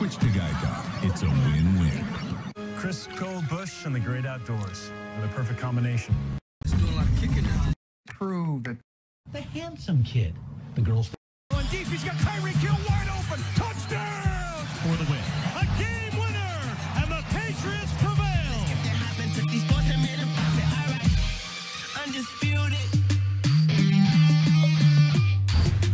Switch to Geico. It's a win-win. Chris Cole Bush and the great outdoors. The perfect combination. Prove that the handsome kid, the girls. On deep, he's got Kyrie Kill wide open. Touchdown! For the win. A game winner! And the Patriots prevail! Undisputed.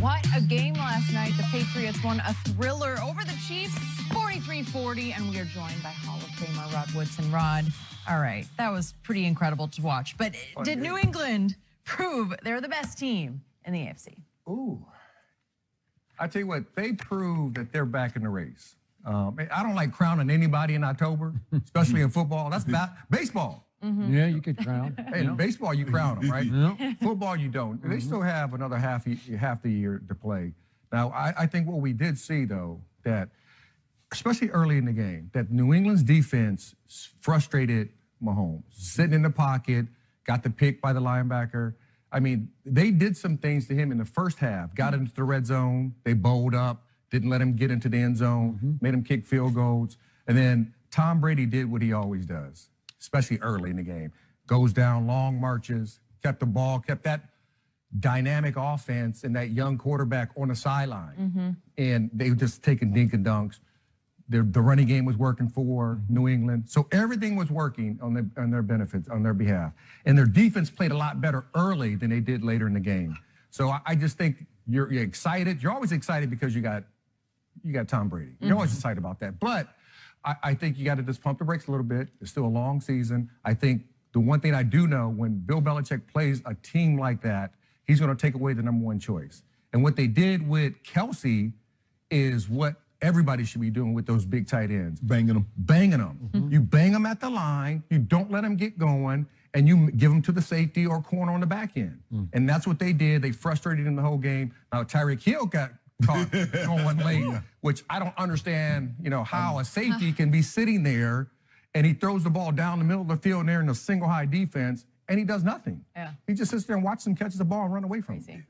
What a game last night. The Patriots won a thriller over the Chiefs, 43-40, and we are joined by Hall of Famer Rod Woodson. Rod, all right, that was pretty incredible to watch. But did New England prove they're the best team in the AFC? Ooh. I tell you what, they proved that they're back in the race. I don't like crowning anybody in October, especially in football. That's baseball. Mm-hmm. Yeah, you could crown. Hey, in baseball, you crown them, right? Yeah. Football, you don't. They still have another half the year to play. Now, I think what we did see, though, that especially early in the game, that New England's defense frustrated Mahomes. Sitting in the pocket, got the pick by the linebacker. I mean, they did some things to him in the first half. Got into the red zone. They bowled up. Didn't let him get into the end zone. Made him kick field goals. And then Tom Brady did what he always does, especially early in the game. Goes down long marches, kept the ball, kept that dynamic offense and that young quarterback on the sideline. And they were just taking dink and dunks. The running game was working for New England. So everything was working on their benefits, on their behalf. And their defense played a lot better early than they did later in the game. So I just think you're excited. You're always excited because you got Tom Brady. You're always excited about that. But I think you got to just pump the brakes a little bit. It's still a long season. I think the one thing I do know, when Bill Belichick plays a team like that, he's going to take away the number one choice. And what they did with Kelsey is what everybody should be doing with those big tight ends. Banging them. Banging them. You bang them at the line. You don't let them get going. And you give them to the safety or corner on the back end. And that's what they did. They frustrated him the whole game. Now, Tyreek Hill got caught going late, which I don't understand, how a safety can be sitting there and he throws the ball down the middle of the field there in a single high defense and he does nothing. Yeah. He just sits there and watches him catch the ball and run away from him.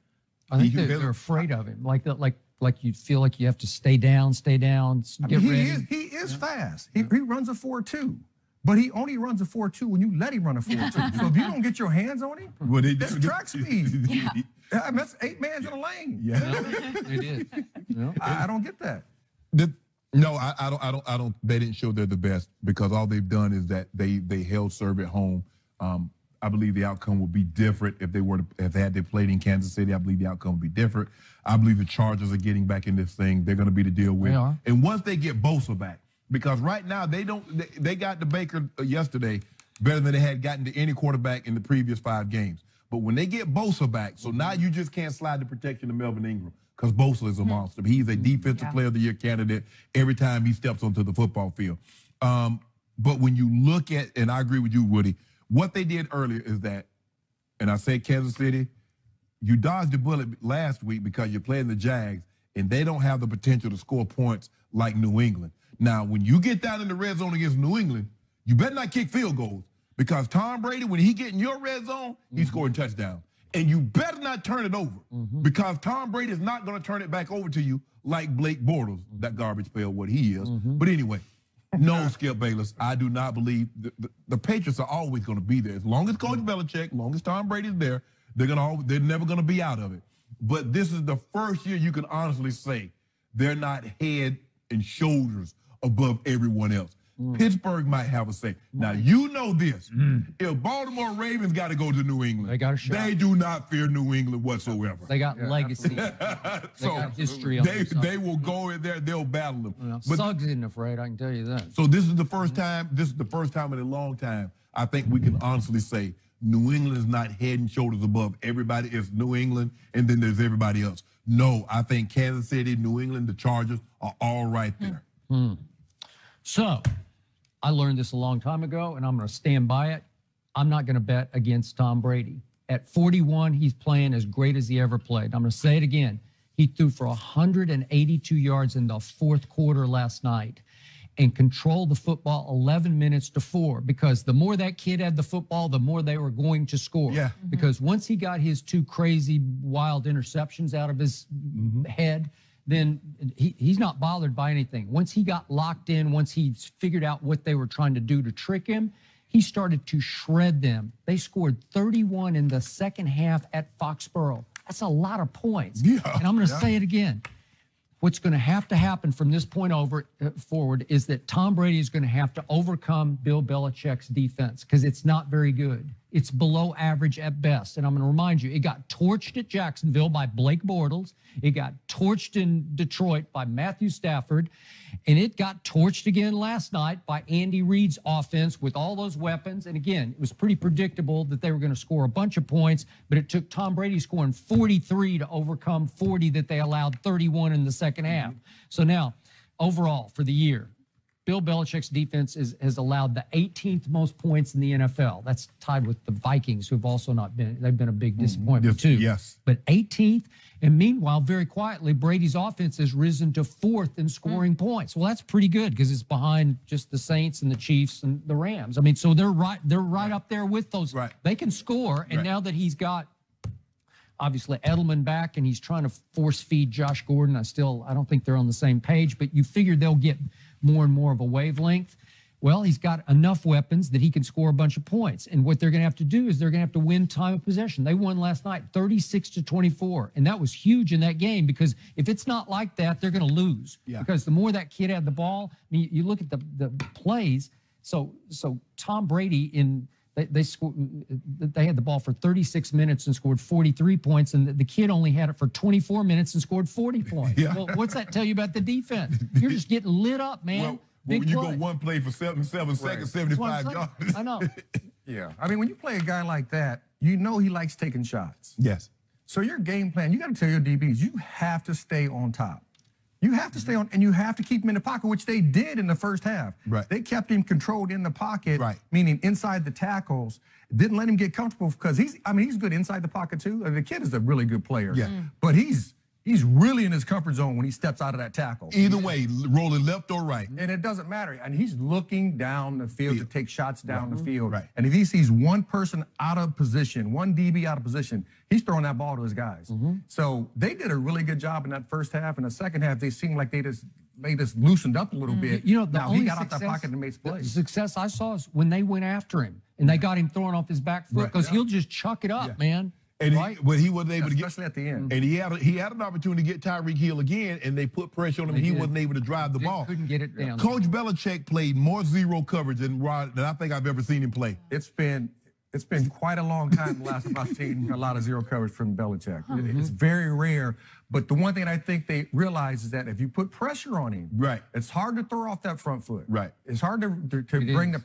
I think they're afraid of him. Like you feel like you have to stay down, get ready. He is fast. He runs a 4.2. But he only runs a 4.2 when you let him run a 4.2. So if you don't get your hands on him, that's track speed. That's 8 man in a lane. Yeah, it is. No. I don't get that. No, I don't. They didn't show they're the best because all they've done is that they held serve at home. I believe the outcome would be different if they played in Kansas City. I believe the outcome would be different. I believe the Chargers are getting back in this thing. They're going to be the deal with. And once they get Bosa back, because right now they got the Baker yesterday better than they had gotten to any quarterback in the previous 5 games. But when they get Bosa back, so now you just can't slide the protection to Melvin Ingram because Bosa is a monster. He's a defensive player of the year candidate every time he steps onto the football field. But when you look at, and I agree with you, Woody, what they did earlier is that, and I said Kansas City, you dodged the bullet last week because you're playing the Jags, and they don't have the potential to score points like New England. Now, when you get down in the red zone against New England, you better not kick field goals because Tom Brady, when he get in your red zone, he's scoring touchdowns. And you better not turn it over because Tom Brady is not going to turn it back over to you like Blake Bortles, that garbage pail, what he is. But anyway, no, Skip Bayless, I do not believe the Patriots are always going to be there. As long as Coach Belichick, as long as Tom Brady's there, they're never going to be out of it. But this is the first year you can honestly say they're not head and shoulders above everyone else. Pittsburgh might have a say. Now, you know this. If Baltimore Ravens got to go to New England, they got a shot. They do not fear New England whatsoever. They got legacy. They got history on their side. They will go in there, they'll battle them. But Suggs isn't afraid, I can tell you that. So this is the first time, in a long time, I think we can honestly say New England is not head and shoulders above everybody. It's New England, and then there's everybody else. No, I think Kansas City, New England, the Chargers are all right there. So, I learned this a long time ago, and I'm going to stand by it. I'm not going to bet against Tom Brady. At 41, he's playing as great as he ever played. I'm going to say it again. He threw for 182 yards in the 4th quarter last night and controlled the football 11 minutes to 4 because the more that kid had the football, the more they were going to score. Because once he got his 2 crazy, wild interceptions out of his head, then he's not bothered by anything. Once he got locked in, once he figured out what they were trying to do to trick him, he started to shred them. They scored 31 in the second half at Foxborough. That's a lot of points. Yeah. And I'm going to say it again. What's going to happen from this point forward is that Tom Brady is going to have to overcome Bill Belichick's defense because it's not very good. It's below average at best. And I'm going to remind you, it got torched at Jacksonville by Blake Bortles. It got torched in Detroit by Matthew Stafford. And it got torched again last night by Andy Reid's offense with all those weapons. And again, it was pretty predictable that they were going to score a bunch of points, but it took Tom Brady scoring 43 to overcome 40 that they allowed 31 in the second half. So now, overall for the year, Bill Belichick's defense has allowed the 18th most points in the NFL. That's tied with the Vikings, who have also not been, they've been a big disappointment too. Yes. But 18th, and meanwhile, very quietly, Brady's offense has risen to 4th in scoring points. Well, that's pretty good because it's behind just the Saints and the Chiefs and the Rams. I mean, so they're right up there with those. Right. They can score, and now that he's got obviously Edelman back and he's trying to force feed Josh Gordon, I don't think they're on the same page, but you figure they'll get more and more of a wavelength. Well, he's got enough weapons that he can score a bunch of points. And what they're going to have to do is they're going to have to win time of possession. They won last night 36-24. And that was huge in that game because if it's not like that, they're going to lose. Yeah. Because the more that kid had the ball, I mean, you look at the plays. So Tom Brady they had the ball for 36 minutes and scored 43 points, and the kid only had it for 24 minutes and scored 40 points. Yeah. Well, what's that tell you about the defense? You're just getting lit up, man. Well, Big when you play. go one play for 7 seconds, That's 75 what I'm saying. yards. I know. Yeah. I mean, when you play a guy like that, you know he likes taking shots. Yes. So your game plan, you got to tell your DBs, you have to stay on top. You have to stay on, and you have to keep him in the pocket, which they did in the first half. Right. They kept him controlled in the pocket, right, meaning inside the tackles. Didn't let him get comfortable because he's good inside the pocket too. The kid is a really good player. Yeah. But he's really in his comfort zone when he steps out of that tackle. Either way, rolling left or right. And it doesn't matter. And he's looking down the field to take shots down the field. Right. And if he sees one person out of position, one DB out of position, he's throwing that ball to his guys. So they did a really good job in that first half. In the second half, they seemed like they just loosened up a little bit. You know, now he got out that pocket and made the plays. success I saw is when they went after him and they got him throwing off his back foot because he'll just chuck it up, man. And right? he wasn't able to get, especially at the end. And he had an opportunity to get Tyreek Hill again, and they put pressure on him. And he wasn't able to drive the ball. Couldn't get it down. Coach Belichick played more zero coverage than I think I've ever seen him play. It's been quite a long time the last time I've seen a lot of zero coverage from Belichick. It's very rare. But the one thing I think they realize is that if you put pressure on him, right, it's hard to throw off that front foot. Right. It's hard to bring the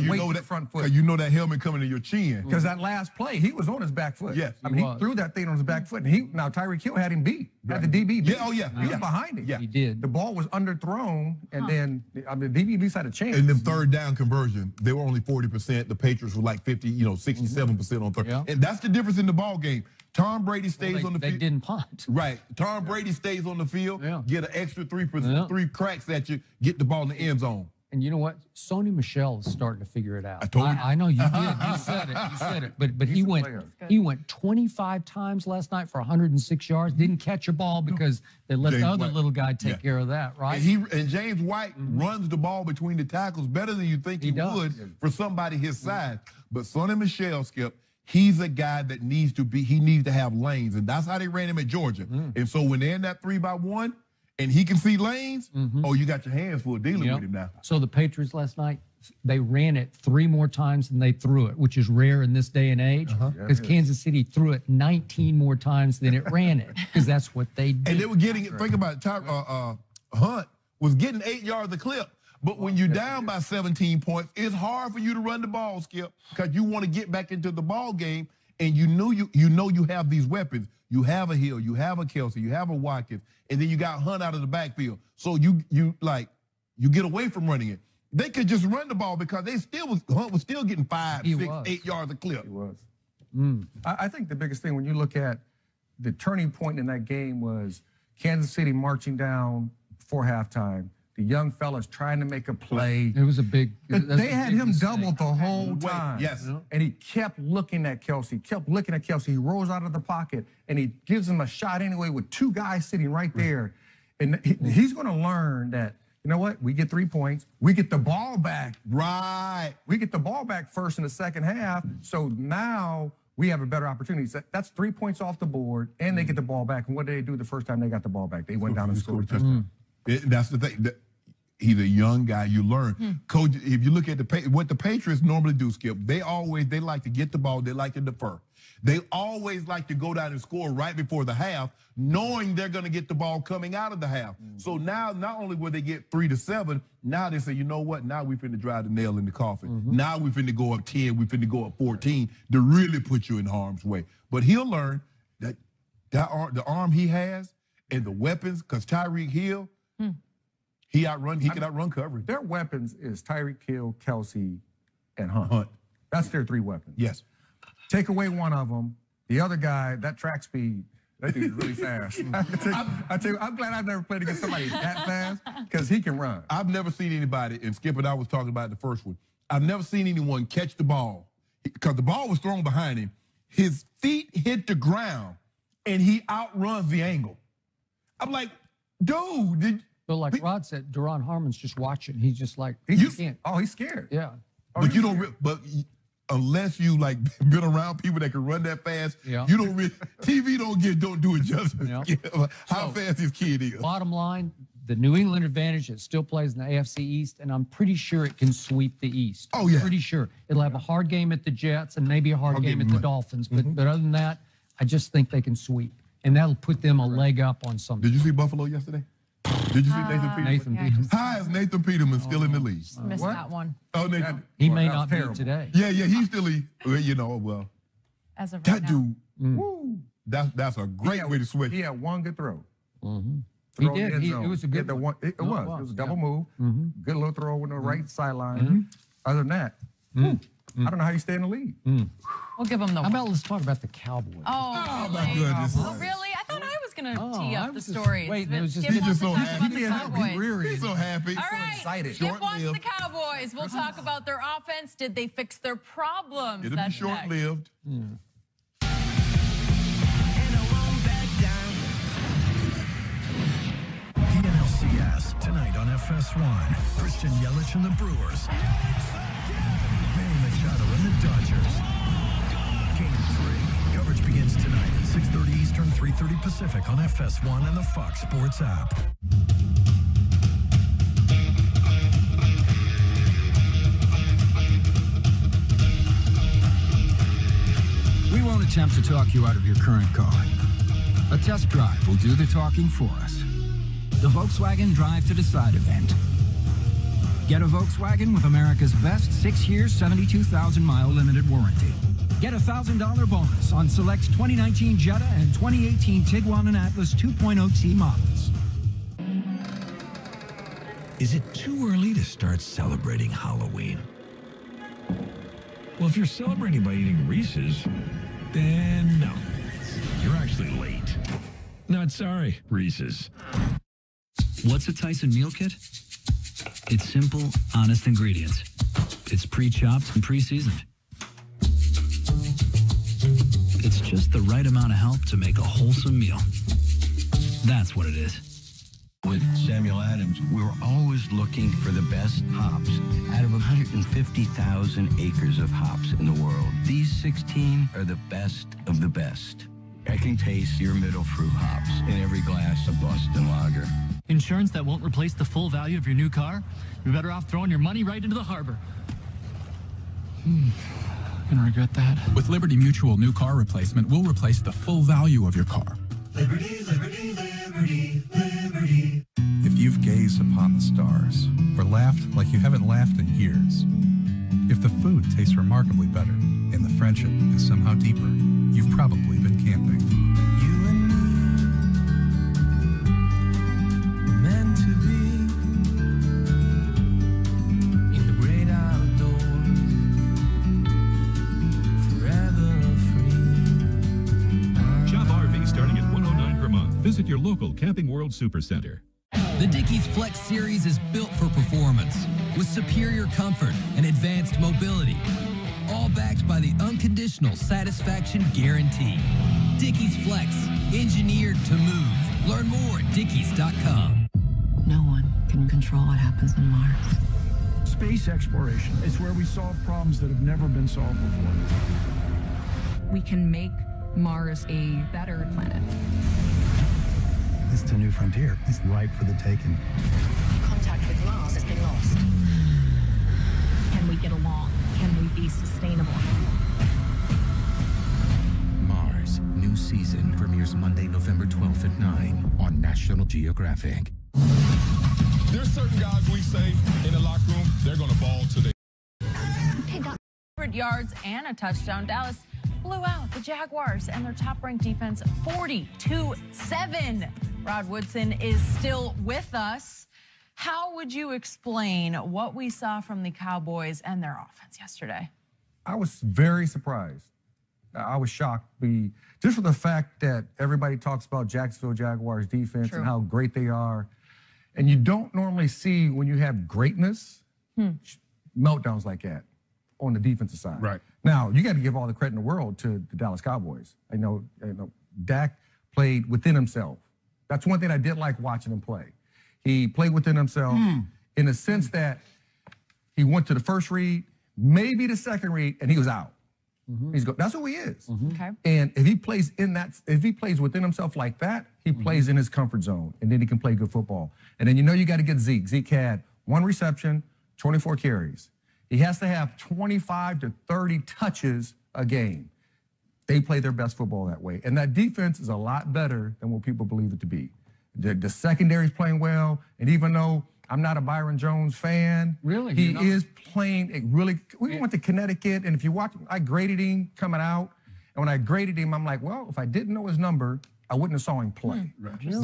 weight to the front foot. Because you know that helmet coming to your chin. Because that last play, he was on his back foot. Yes. I mean, he threw that thing on his back foot. And now Tyreek Hill had him beat. Had the DB beat. Yeah, oh yeah. He was behind him. Yeah. He did. The ball was underthrown, and then the DB at least had a chance. And then third down conversion, they were only 40%. The Patriots were like 67% on third. Yeah. And that's the difference in the ball game. Tom Brady stays on the field. They didn't punt. Right. Tom Brady stays on the field, get an extra 3 cracks at you, get the ball in the end zone. And you know what? Sony Michel is starting to figure it out. I told you. I know you did. You said it. You said it. But he went 25 times last night for 106 yards. Didn't catch a ball because they let the other little guy take care of that, right? And James White runs the ball between the tackles better than you think he would for somebody his size. But Sony Michel, Skip, he's a guy that needs to have lanes, and that's how they ran him at Georgia. And so when they're in that 3-by-1 and he can see lanes, oh, you got your hands full dealing with him now. So the Patriots last night, they ran it 3 more times than they threw it, which is rare in this day and age, because Kansas City threw it 19 more times than it ran it, because that's what they did. And they were getting it. Think about it. Hunt was getting 8 yards a clip. But when you're down by 17 points, it's hard for you to run the ball, Skip, because you want to get back into the ball game, and you know you have these weapons. You have a Hill, you have a Kelsey, you have a Watkins, and then you got Hunt out of the backfield. So you get away from running it. They could just run the ball because Hunt was still getting 5, 6, 8 yards a clip. He was. I think the biggest thing when you look at the turning point in that game was Kansas City marching down before halftime, the young fellas trying to make a play. It was a big. They had him doubled the whole time. Yes. And he kept looking at Kelsey, He rolls out of the pocket, and he gives him a shot anyway with 2 guys sitting right there. And he's going to learn that, you know what? We get 3 points. We get the ball back. Right. We get the ball back first in the second half. So now we have a better opportunity. So that's 3 points off the board, and they get the ball back. And what did they do the first time they got the ball back? They went down and scored a touchdown. That's the thing. He's a young guy. You learn. Coach, if you look at what the Patriots normally do, Skip, they like to get the ball. They like to defer. They always like to go down and score right before the half, knowing they're going to get the ball coming out of the half. So now, not only will they get 3 to 7, now they say, you know what? Now we finna drive the nail in the coffin. Now we finna go up 10. We finna go up 14 to really put you in harm's way. But he'll learn that the arm he has and the weapons, because Tyreek Hill, he can outrun coverage. Their weapons is Tyreek Hill, Kelsey, and Hunt. That's their 3 weapons. Yes. Take away one of them, the other guy, that track speed, that dude's really fast. I tell you, I'm glad I've never played against somebody that fast, because he can run. I've never seen anybody, and Skip and I was talking about the first one, I've never seen anyone catch the ball, because the ball was thrown behind him. His feet hit the ground, and he outruns the angle. I'm like, dude, But like Rod said, Duron Harmon's just watching. He's just like, he's can't. Oh, he's scared. Yeah. But you don't. But unless you like been around people that can run that fast, you don't. TV don't do it justice. How fast this kid is. Bottom line, the New England advantage, it still plays in the AFC East, and I'm pretty sure it can sweep the East. Oh yeah. Pretty sure it'll have a hard game at the Jets and maybe a hard game at the Dolphins. But other than that, I just think they can sweep, and that'll put them a leg up on something. Did you see Buffalo yesterday? Did you see Nathan Peterman? Nathan Peterman. How is Nathan Peterman still in the league? Missed that one. Oh, Nathan. He may not be today. Yeah, he's still, well. As of that right now. dude, woo, that's a great way to switch. He had one good throw. He did. It was a good one. It was a double move. Good little throw on the right sideline. Other than that, I don't know how you stay in the lead. We'll give them the How about let's talk about the Cowboys? Oh, my goodness. Oh, really? I thought I was going to tee up the story. Wait, it was just Skip wants so to talk happy. about the Cowboys. He's so happy. All right, excited. Skip wants the Cowboys. We'll talk about their offense. Did they fix their problems? It'll be short-lived. NLCS tonight on FS1. Christian Yelich and the Brewers. Manny Machado and the Dodgers. Game 3. Coverage begins tonight at 6:30 Eastern, 3:30 Pacific on FS1 and the Fox Sports app. We won't attempt to talk you out of your current car. A test drive will do the talking for us. The Volkswagen Drive to Decide event. Get a Volkswagen with America's best 6-year, 72,000-mile limited warranty. Get a $1,000 bonus on select 2019 Jetta and 2018 Tiguan and Atlas 2.0T models. Is it too early to start celebrating Halloween? Well, if you're celebrating by eating Reese's, then no. You're actually late. Not sorry, Reese's. What's a Tyson meal kit? It's simple, honest ingredients. It's pre-chopped and pre-seasoned. It's just the right amount of help to make a wholesome meal. That's what it is. With Samuel Adams, we were always looking for the best hops. Out of 150,000 acres of hops in the world, these 16 are the best of the best. I can taste your middle fruit hops in every glass of Boston Lager. Insurance that won't replace the full value of your new car? You're better off throwing your money right into the harbor. Gonna regret that. With Liberty Mutual new car replacement, we'll replace the full value of your car. Liberty, liberty, liberty, liberty. If you've gazed upon the stars, or laughed like you haven't laughed in years, if the food tastes remarkably better, and the friendship is somehow deeper, you've probably been camping. You and me were meant to be in the great outdoors, forever free. Shop RV starting at $109 per month. Visit your local Camping World Supercenter. The Dickies Flex Series is built for performance with superior comfort and advanced mobility, all backed by the unconditional satisfaction guarantee. Dickies Flex, engineered to move. Learn more at dickies.com. No one can control what happens on Mars. Space exploration is where we solve problems that have never been solved before. We can make Mars a better planet. It's a new frontier. It's ripe for the taking. Contact with Mars has been lost. Can we get along? Can we be sustainable? Mars, new season, premieres Monday, November 12th at 9 on National Geographic. There's certain guys we say in the locker room, they're going to ball today. 100 yards and a touchdown. Dallas blew out the Jaguars and their top-ranked defense 42-7. Rod Woodson is still with us. How would you explain what we saw from the Cowboys and their offense yesterday? I was very surprised. I was shocked. Just for the fact that everybody talks about Jacksonville Jaguars defense and how great they are. And you don't normally see when you have greatness, meltdowns like that on the defensive side. Right. Now, you got to give all the credit in the world to the Dallas Cowboys. I know Dak played within himself. That's one thing I did like watching him play. He played within himself in the sense that he went to the first read, maybe the second read, and he was out. That's who he is. Okay. And if he plays if he plays within himself like that, he plays in his comfort zone, and then he can play good football. And then you got to get Zeke. Zeke had 1 reception, 24 carries. He has to have 25 to 30 touches a game. They play their best football that way. And that defense is a lot better than what people believe it to be. The secondary's playing well, and even though I'm not a Byron Jones fan, he is playing we went to Connecticut, and if you watch, I graded him coming out, and when I graded him, I'm like, well, if I didn't know his number, I wouldn't have saw him play. But he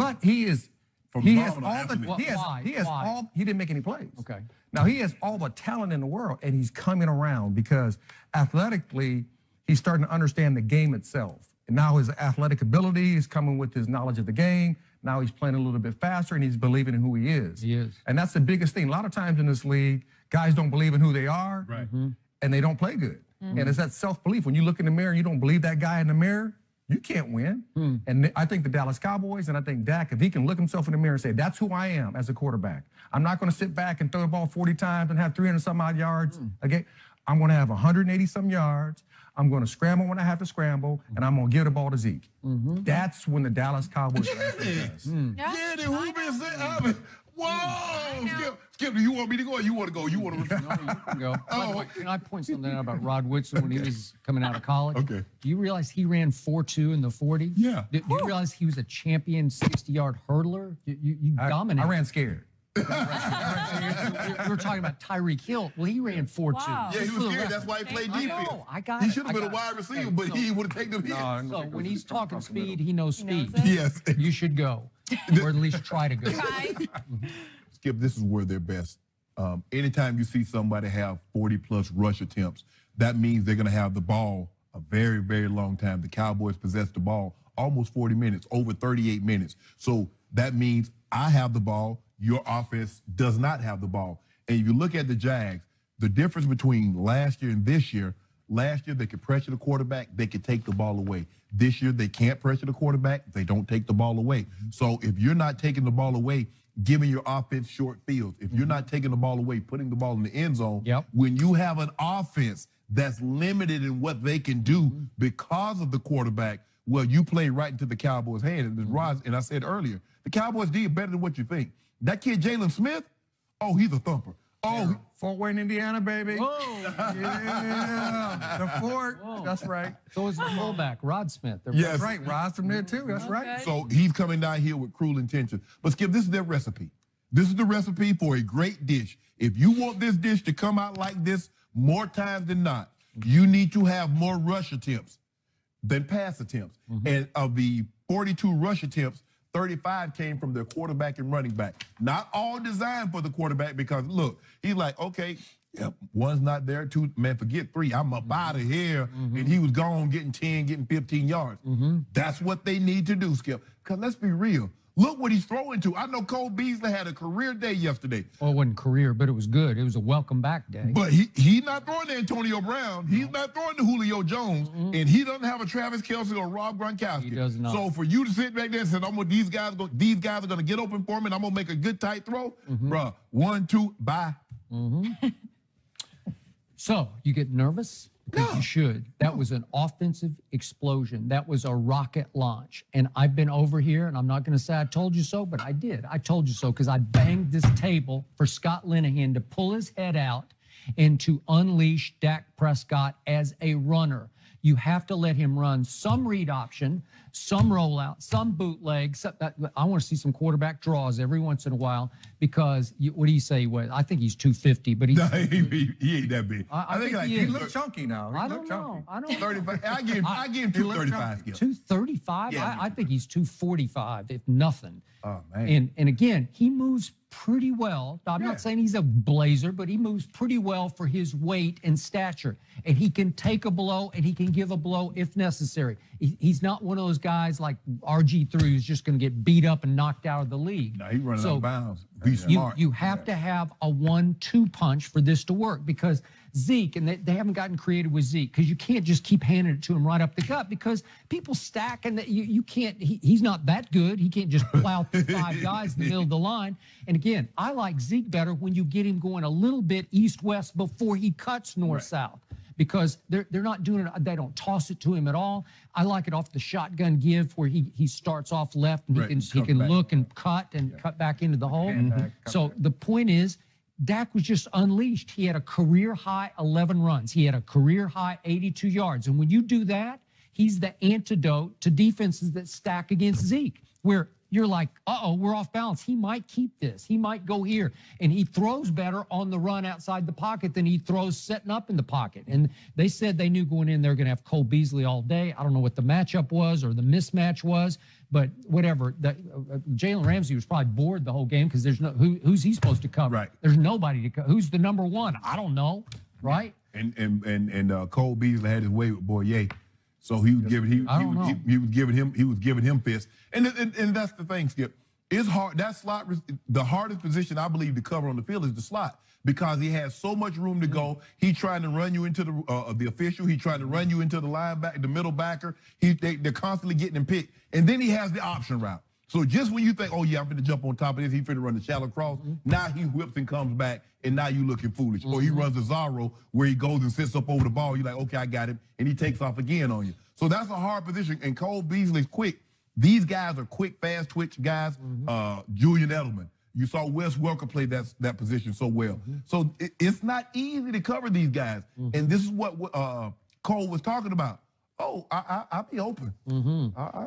didn't make any plays. Okay. Now, he has all the talent in the world, and he's coming around because athletically, he's starting to understand the game itself. And now his athletic ability is coming with his knowledge of the game. Now he's playing a little bit faster, and he's believing in who he is. He is. And that's the biggest thing. A lot of times in this league, guys don't believe in who they are, and they don't play good. And it's that self-belief. When you look in the mirror and you don't believe that guy in the mirror, you can't win. And I think the Dallas Cowboys, and I think Dak, if he can look himself in the mirror and say, that's who I am as a quarterback. I'm not going to sit back and throw the ball 40 times and have 300-some-odd yards a game. I'm going to have 180-some yards. I'm going to scramble when I have to scramble, and I'm going to give the ball to Zeke. That's when the Dallas Cowboys are at their best. Whoa! Skip, do you want me to go or you want to go? You want to No, you can go. Can I point something out about Rod Woodson when he was coming out of college? Okay. Do you realize he ran 4.2 in the 40? Yeah. Do you realize he was a champion 60-yard hurdler? You dominated. I ran scared. We were talking about Tyreek Hill. Well, he ran 4.2. Wow. Yeah, he was scared. That's why he played defense. I got it. He should have been a wide receiver, but he would have taken them in. So when he's talking speed, he knows speed. Yes. You should go, or at least try to go. Skip, this is where they're best. Anytime you see somebody have 40-plus rush attempts, that means they're going to have the ball a very, very long time. The Cowboys possess the ball almost 40 minutes, over 38 minutes. So that means I have the ball, your offense does not have the ball. And if you look at the Jags, the difference between last year and this year, last year they could pressure the quarterback, they could take the ball away. This year they can't pressure the quarterback, they don't take the ball away. So if you're not taking the ball away, giving your offense short fields, if you're not taking the ball away, putting the ball in the end zone, when you have an offense that's limited in what they can do because of the quarterback, well, you play right into the Cowboys' hand. And I said earlier, the Cowboys did better than what you think. That kid, Jalen Smith, oh, he's a thumper. Oh, Fort Wayne, Indiana, baby. Whoa. Yeah, the Fort. Whoa. That's right. So is the fullback, Rod Smith. Yes. That's right. Rod's from there, too. That's right. So he's coming down here with cruel intention. But, Skip, this is their recipe. This is the recipe for a great dish. If you want this dish to come out like this more times than not, you need to have more rush attempts than pass attempts. And of the 42 rush attempts, 35 came from their quarterback and running back. Not all designed for the quarterback because, look, he's like, okay, one's not there, two, man, forget 3. I'm up out of here. And he was gone getting 10, getting 15 yards. That's what they need to do, Skip. Because let's be real. Look what he's throwing to. I know Cole Beasley had a career day yesterday. Well, it wasn't career, but it was good. It was a welcome back day. But he's not throwing to Antonio Brown. He's not throwing to Julio Jones. And he doesn't have a Travis Kelce or Rob Gronkowski. He does not. So for you to sit back there and say, these guys are going to get open for me and I'm going to make a good tight throw, bruh, 1, 2, bye. So you get nervous? Because you should. That was an offensive explosion. That was a rocket launch. And I've been over here, and I'm not going to say I told you so, but I did. I told you so because I banged this table for Scott Linehan to pull his head out and to unleash Dak Prescott as a runner. You have to let him run some read option, some rollout, some bootleg. I want to see some quarterback draws every once in a while because what do you say? I think he's 250, but he ain't that big. I think he looks chunky now. I don't know. 35. I give him 235. 235? Yeah, I think he's 245, if nothing. Oh, man. And again, he moves pretty well. I'm not saying he's a blazer, but he moves pretty well for his weight and stature. And he can take a blow and he can give a blow if necessary. He's not one of those guys like RG3 who's just going to get beat up and knocked out of the league. No, he's running out of bounds. Be smart. You have to have a 1-2 punch for this to work because Zeke, and they haven't gotten creative with Zeke because you can't just keep handing it to him right up the gut because people stack and you can't, he's not that good. He can't just plow through 5 guys in the middle of the line. And again, I like Zeke better when you get him going a little bit east-west before he cuts north-south. Because they're not doing it, they don't toss it to him at all. I like it off the shotgun give where he starts off left and he can look and cut and cut back into the hole. So the point is, Dak was just unleashed. He had a career-high 11 runs. He had a career-high 82 yards. And when you do that, he's the antidote to defenses that stack against Zeke, where you're like, uh-oh, we're off balance. He might keep this. He might go here. And he throws better on the run outside the pocket than he throws setting up in the pocket. And they said they knew going in, they're going to have Cole Beasley all day. I don't know what the matchup was or the mismatch was, but whatever. Jalen Ramsey was probably bored the whole game because there's no who's he supposed to cover? Right. There's nobody to cover. Who's the number one? I don't know, right? And Cole Beasley had his way with Boye. So he was giving him fists. And that's the thing, Skip. It's hard. That slot, the hardest position I believe to cover on the field is the slot because he has so much room to go. He's trying to run you into the official. He's trying to run you into the linebacker, the middle backer. They're constantly getting him picked. And then he has the option route. So just when you think, oh yeah, I'm finna jump on top of this, he's finna run the shallow cross. Now he whips and comes back, and now you looking foolish. Or he runs a Zorro where he goes and sits up over the ball. You're like, okay, I got him, and he takes off again on you. So that's a hard position. And Cole Beasley's quick. These guys are quick, fast twitch guys. Julian Edelman. You saw Wes Welker play that position so well. So it's not easy to cover these guys. And this is what Cole was talking about. Oh, I'll be open.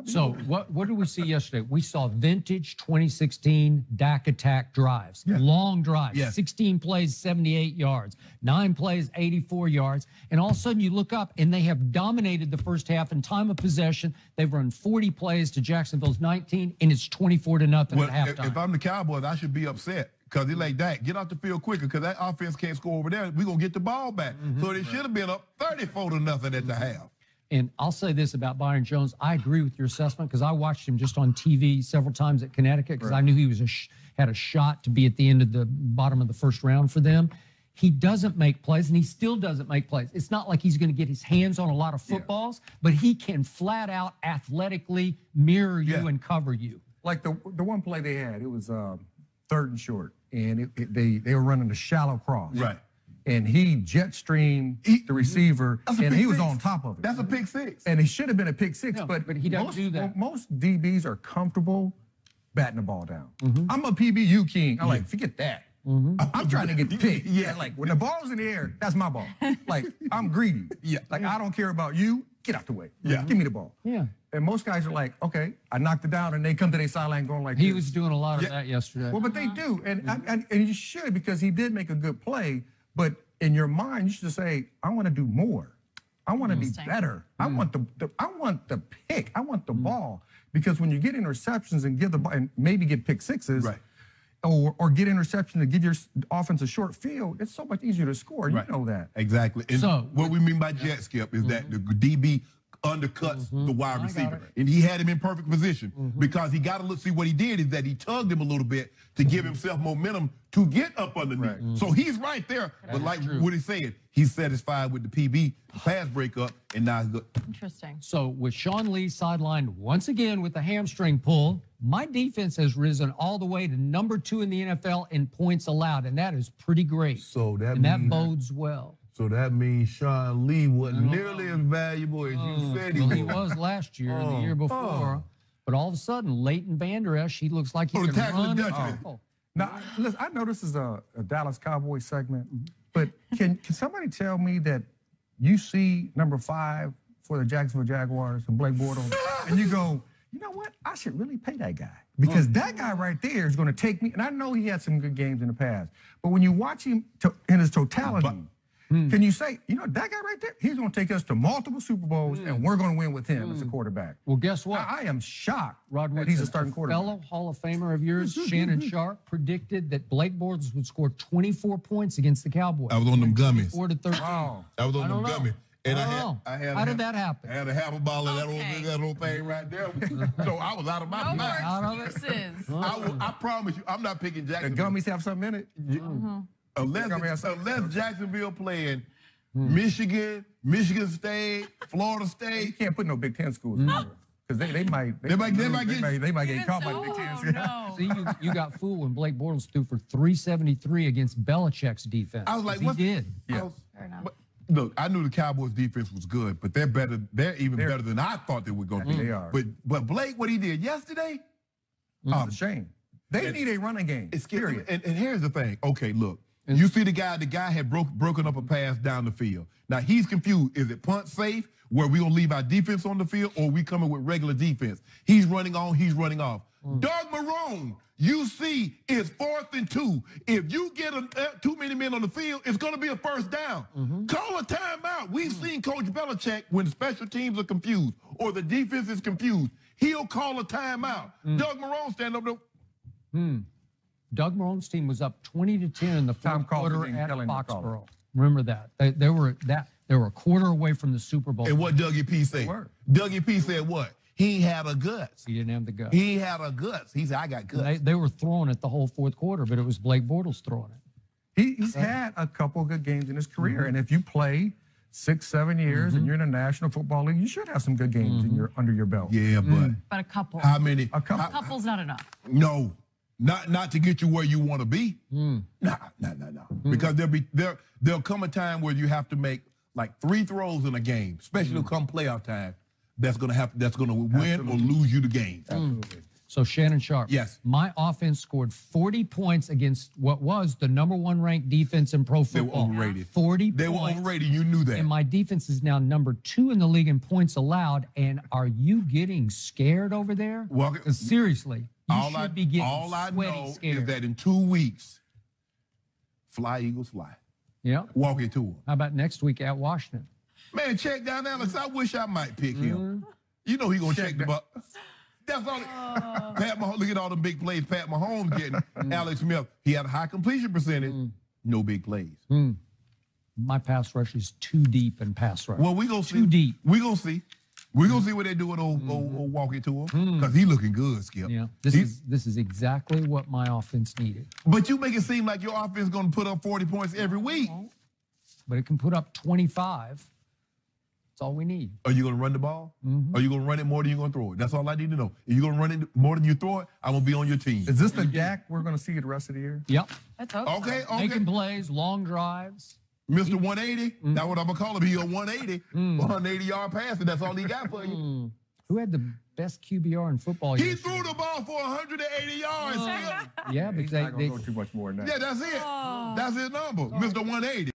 So what did we see yesterday? We saw vintage 2016 Dak attack drives, long drives, 16 plays, 78 yards, 9 plays, 84 yards. And all of a sudden you look up and they have dominated the first half in time of possession. They've run 40 plays to Jacksonville's 19, and it's 24-0 at halftime. If I'm the Cowboys, I should be upset. Because they're like, Dak, get off the field quicker because that offense can't score over there. We're going to get the ball back. So they should have been up 34-0 at the half. And I'll say this about Byron Jones. I agree with your assessment because I watched him just on TV several times at Connecticut because I knew he was had a shot to be at the end of the bottom of the first round for them. He doesn't make plays, and he still doesn't make plays. It's not like he's going to get his hands on a lot of footballs, but he can flat out athletically mirror you and cover you. Like the one play they had, it was 3rd and short, and they were running a shallow cross. Right. And he jet streamed the receiver, and he was on top of it. That's a pick six. And he should have been a pick six, but he doesn't do that. Most DBs are comfortable batting the ball down. I'm a PBU king. I'm like, forget that. I'm trying to get the pick. Like when the ball's in the air, that's my ball. Like I'm greedy. Like I don't care about you. Get out the way. Give me the ball. And most guys are like, okay, I knocked it down, and they come to their sideline going like He was doing a lot of that yesterday. Well, but they do, and you should because he did make a good play. But in your mind, you should say, I want to do more. I want to be better. I want the pick. I want the ball. Because when you get interceptions and give the ball and maybe get pick sixes, or get interceptions and give your offense a short field, it's so much easier to score. You know that. Exactly. And so what we mean by jet skip is that the DB undercuts the wide receiver. And he had him in perfect position because he got to see what he did is that he tugged him a little bit to give himself momentum to get up underneath. So he's right there. But like what he said, he's satisfied with the PB, the pass breakup, and now he's good. Interesting. So with Sean Lee sidelined once again with the hamstring pull, my defense has risen all the way to number 2 in the NFL in points allowed, and that is pretty great. So that that bodes well. So that means Sean Lee wasn't nearly as valuable as you said he was. He was last year and the year before. But all of a sudden, Leighton Vander Esch, he looks like he can run. Now, listen, I know this is a Dallas Cowboys segment, but can somebody tell me that you see number 5 for the Jacksonville Jaguars and Blake Bortles, and you go, you know what? I should really pay that guy because that guy right there is going to take me. And I know he had some good games in the past, but when you watch him in his totality, can you say, you know, that guy right there, he's going to take us to multiple Super Bowls and we're going to win with him as a quarterback. Well, guess what? I am shocked Rod that he's a starting quarterback. Fellow Hall of Famer of yours, Shannon Sharpe, predicted that Blake Bortles would score 24 points against the Cowboys. I was on them gummies. 4 to 13. I was on them gummies. And I had how did that happen? I had a half a ball of that old thing right there. So I was out of my mind. I promise you, I'm not picking Jacksonville. The gummies have something in it? Unless Jacksonville playing Michigan, Michigan State, Florida State. You can't put no Big Ten schools in there. Because they might get caught by the Big Ten. No. See, you got fooled when Blake Bortles threw for 373 against Belichick's defense. I was like, what? He did. Yeah. Fair enough. Look, I knew the Cowboys defense was good, but they're better. They're even better than I thought they were going to be. They are. But Blake, what he did yesterday, it's a shame. They need a running game. It's scary. And here's the thing. Okay, look. You see the guy had broken up a pass down the field. Now he's confused. Is it punt safe where we gonna leave our defense on the field, or we coming with regular defense? He's running on, he's running off. Doug Marrone, you see, is 4th and 2. If you get too many men on the field, it's gonna be a first down. Call a timeout. We've seen Coach Belichick when special teams are confused or the defense is confused. He'll call a timeout. Doug Marrone stand up there. Doug Marrone's team was up 20 to 10 in the fourth quarter at Foxborough. Remember that. They were a quarter away from the Super Bowl. And what Dougie P said? Dougie P said what? He had a guts. He didn't have the guts. He had a guts. He said, I got guts. They were throwing it the whole fourth quarter, but it was Blake Bortles throwing it. He's had a couple good games in his career, and if you play 6-7 years and you're in a National Football League, you should have some good games under your belt. Yeah, but a couple. How many? A couple's not enough. No. Not to get you where you want to be. No. Because there'll come a time where you have to make like 3 throws in a game, especially come playoff time. That's gonna win or lose you the game. Absolutely. So Shannon Sharpe. Yes. My offense scored 40 points against what was the #1 ranked defense in pro football. They were overrated. 40 They points. were overrated. You knew that. And my defense is now number 2 in the league in points allowed. And are you getting scared over there? Well, seriously. All I know scared. is that in 2 weeks, fly, Eagles, fly. Yeah. Walk into them. How about next week at Washington? Man, check down Alex. I wish I might pick him. You know he gonna check the butt. That's all. Pat Mahomes, look at all the big plays Pat Mahomes getting. Alex Smith, he had a high completion percentage. No big plays. My pass rush is too deep in pass rush. Well, we gonna see. Too deep. We gonna see. We're going to see what they do with old walking to him. Because he looking good, Skip. Yeah, this is exactly what my offense needed. But you make it seem like your offense is going to put up 40 points every week. But it can put up 25. That's all we need. Are you going to run the ball? Are you going to run it more than you're going to throw it? That's all I need to know. If you're going to run it more than you throw it, I'm going to be on your team. Is this the Dak we're going to see the rest of the year? Yep. Let's hope okay. Making plays, long drives. Mr. 180, that's what I'm going to call him. He's a 180, 180-yard passer. That's all he got for you. Who had the best QBR in football? He threw the ball for 180 yards. Yeah, but he's not going to go too much more than that. Yeah, that's it. That's his number, Mr. 180.